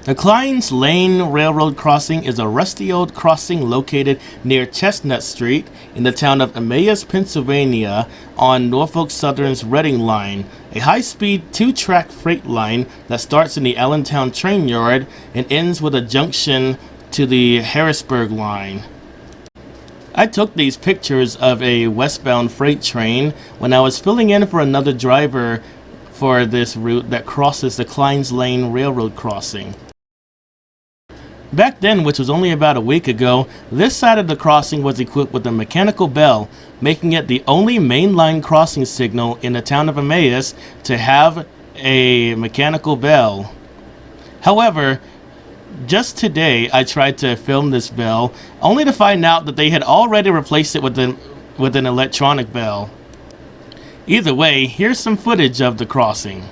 The Klines Lane Railroad crossing is a rusty old crossing located near Chestnut Street in the town of Emmaus, Pennsylvania on Norfolk Southern's Reading Line, a high-speed two-track freight line that starts in the Allentown train yard and ends with a junction to the Harrisburg Line. I took these pictures of a westbound freight train when I was filling in for another driver for this route that crosses the Klines Lane Railroad crossing. Back then, which was only about a week ago, this side of the crossing was equipped with a mechanical bell, making it the only mainline crossing signal in the town of Emmaus to have a mechanical bell. However, just today I tried to film this bell, only to find out that they had already replaced it with an electronic bell. Either way, here's some footage of the crossing.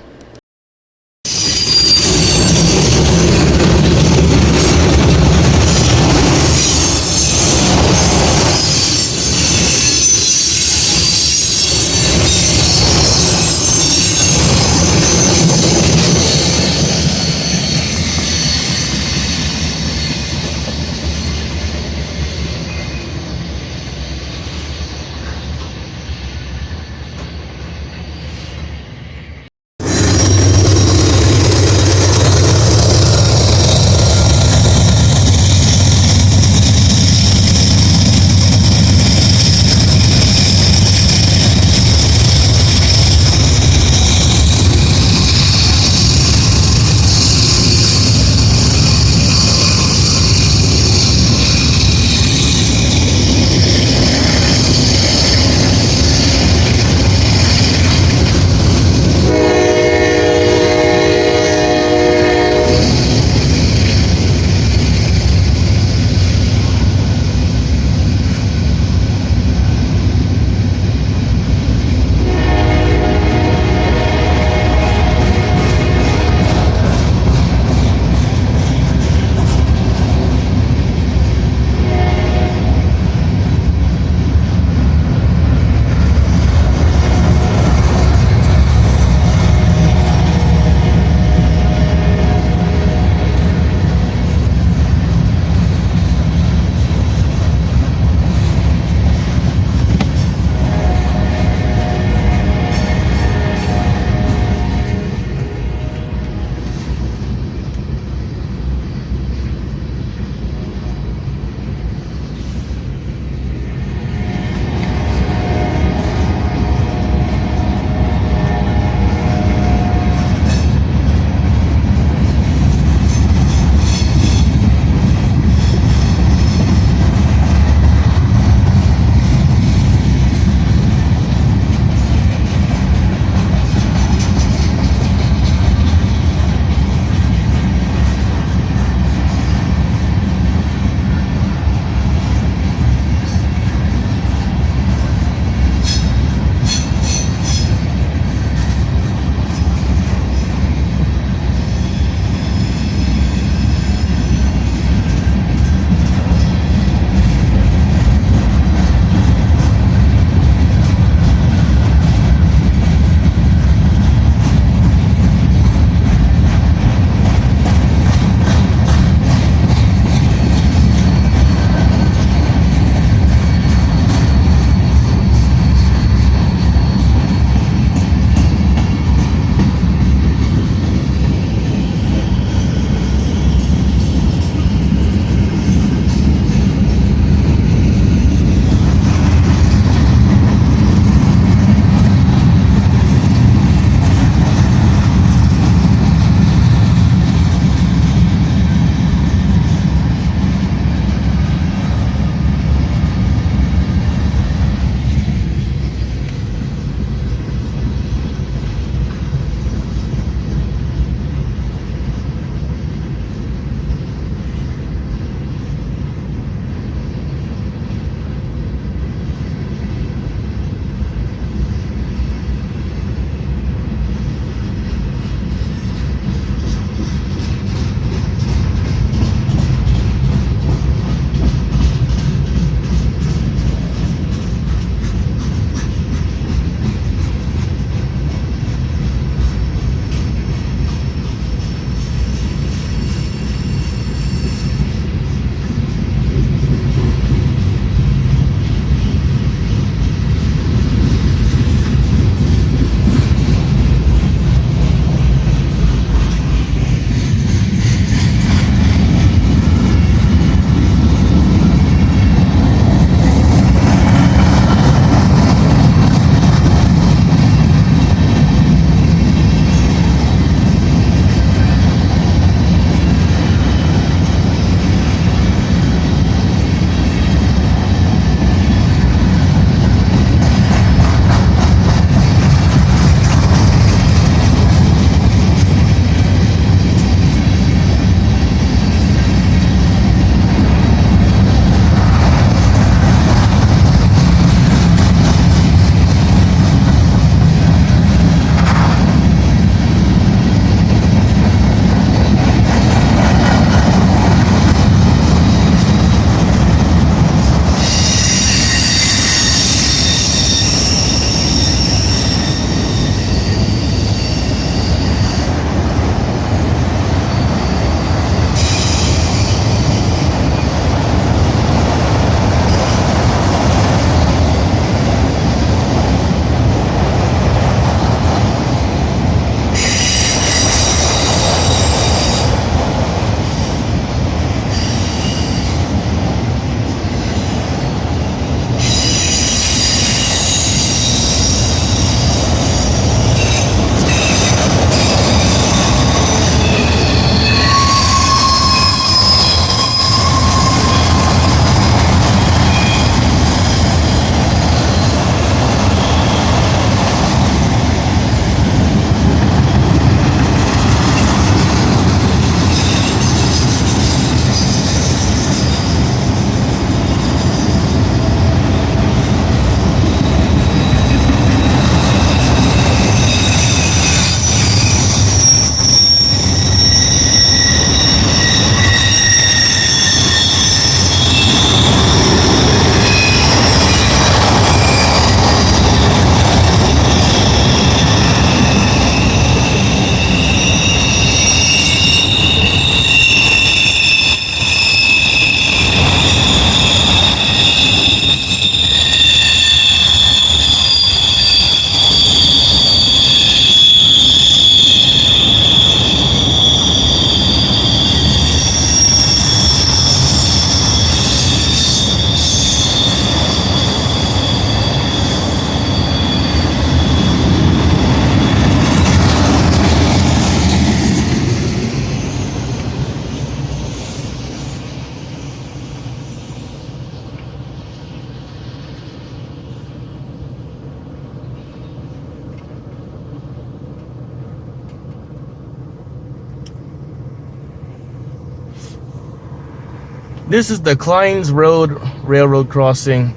This is the Klines Lane Railroad Crossing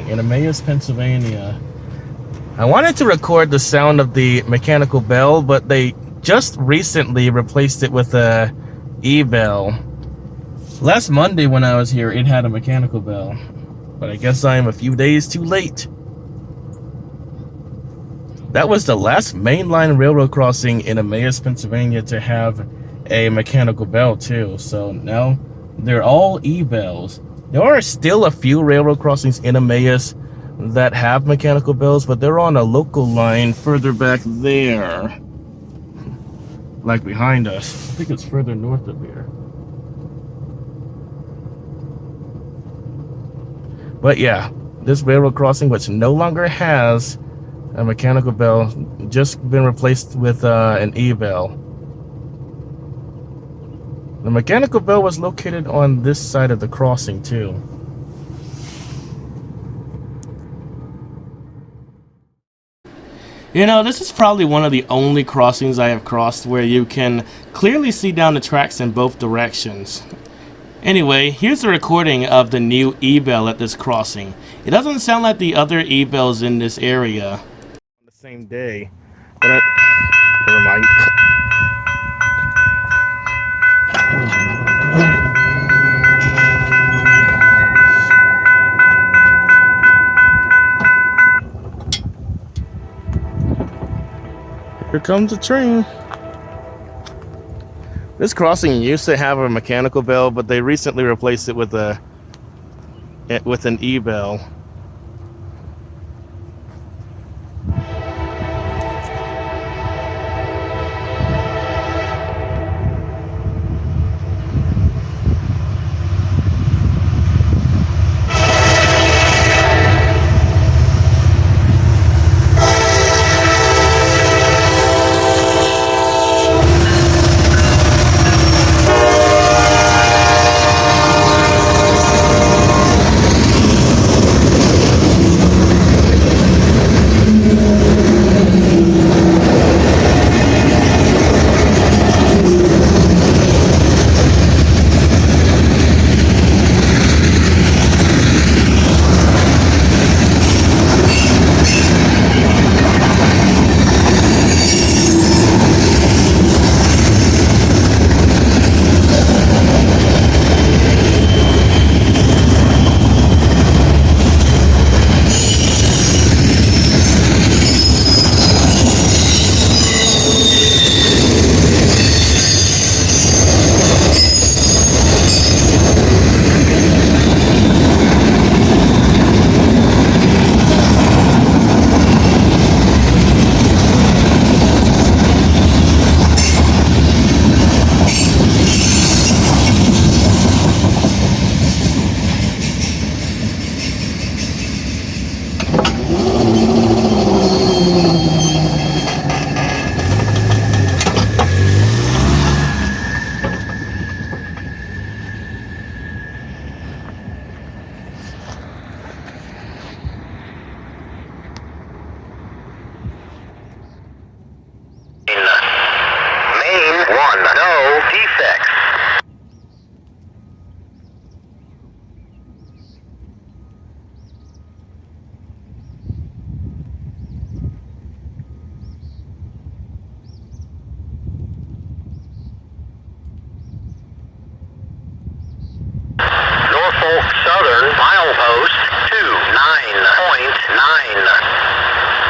in Emmaus, Pennsylvania. I wanted to record the sound of the mechanical bell, but they just recently replaced it with a e-bell. Last Monday when I was here, it had a mechanical bell, but I guess I am a few days too late. That was the last mainline railroad crossing in Emmaus, Pennsylvania to have a mechanical bell too. So now they're all e-bells. There are still a few railroad crossings in Emmaus that have mechanical bells, but they're on a local line further back there, like behind us. I think it's further north of here. But yeah, this railroad crossing, which no longer has a mechanical bell, just been replaced with an e-bell. The mechanical bell was located on this side of the crossing too. You know, this is probably one of the only crossings I have crossed where you can clearly see down the tracks in both directions. Anyway, here's a recording of the new e-bell at this crossing. It doesn't sound like the other e-bells in this area. On the same day, but never mind. Here comes the train. This crossing used to have a mechanical bell, but they recently replaced it with an e-bell. Norfolk Southern milepost 29.9.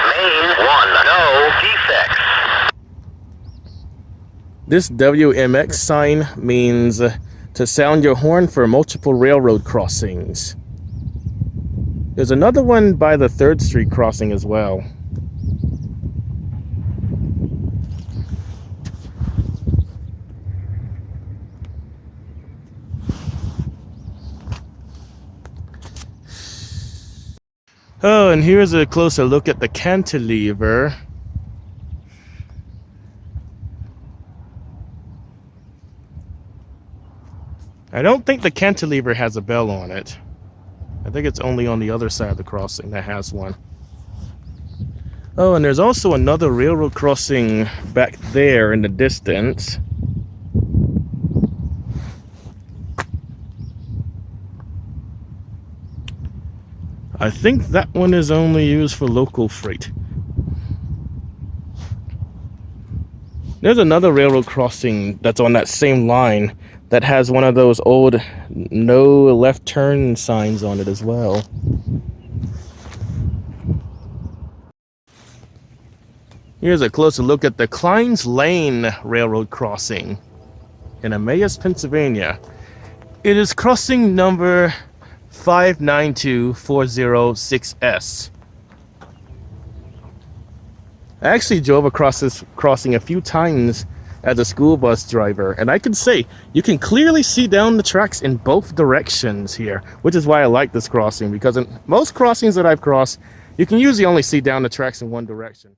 Main 1, no defects. This WMX sign means to sound your horn for multiple railroad crossings. There's another one by the 3rd Street crossing as well. Oh, and here's a closer look at the cantilever. I don't think the cantilever has a bell on it. I think it's only on the other side of the crossing that has one. Oh, and there's also another railroad crossing back there in the distance. I think that one is only used for local freight. There's another railroad crossing that's on that same line that has one of those old no left turn signs on it as well. Here's a closer look at the Klines Lane railroad crossing in Emmaus, Pennsylvania. It is crossing number 592406S. I actually drove across this crossing a few times as a school bus driver, and I can say you can clearly see down the tracks in both directions here, which is why I like this crossing, because in most crossings that I've crossed, you can usually only see down the tracks in one direction.